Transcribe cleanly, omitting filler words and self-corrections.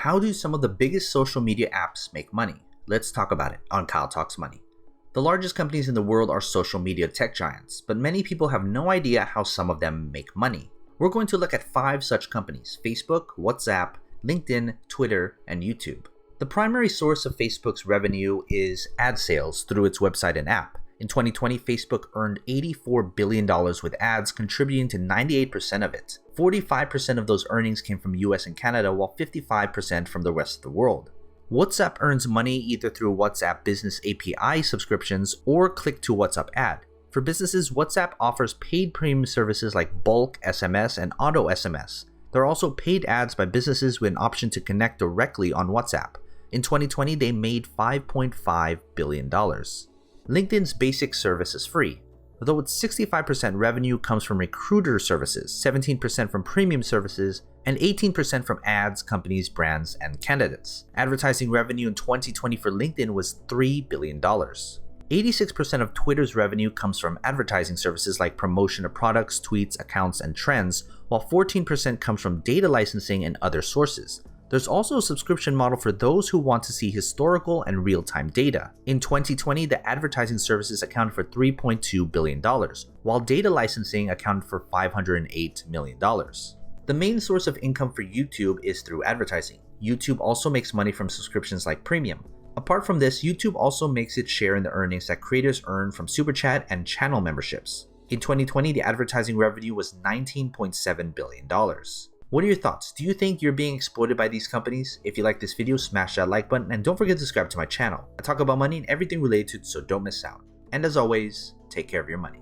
How do some of the biggest social media apps make money? Let's talk about it on Kyle Talks Money. The largest companies in the world are social media tech giants, but many people have no idea how some of them make money. We're going to look at 5 such companies: Facebook, WhatsApp, LinkedIn, Twitter, and YouTube. The primary source of Facebook's revenue is ad sales through its website and app. In 2020, Facebook earned $84 billion with ads, contributing to 98% of it. 45% of those earnings came from US and Canada, while 55% from the rest of the world. WhatsApp earns money either through WhatsApp Business API subscriptions or click to WhatsApp ad. For businesses, WhatsApp offers paid premium services like bulk SMS and auto SMS. There are also paid ads by businesses with an option to connect directly on WhatsApp. In 2020, they made $5.5 billion. LinkedIn's basic service is free, although its 65% revenue comes from recruiter services, 17% from premium services, and 18% from ads, companies, brands, and candidates. Advertising revenue in 2020 for LinkedIn was $3 billion. 86% of Twitter's revenue comes from advertising services like promotion of products, tweets, accounts, and trends, while 14% comes from data licensing and other sources. There's also a subscription model for those who want to see historical and real-time data. In 2020, the advertising services accounted for $3.2 billion, while data licensing accounted for $508 million. The main source of income for YouTube is through advertising. YouTube also makes money from subscriptions like Premium. Apart from this, YouTube also makes its share in the earnings that creators earn from Super Chat and channel memberships. In 2020, the advertising revenue was $19.7 billion. What are your thoughts? Do you think you're being exploited by these companies? If you like this video, smash that like button and don't forget to subscribe to my channel. I talk about money and everything related to it, so don't miss out. And as always, take care of your money.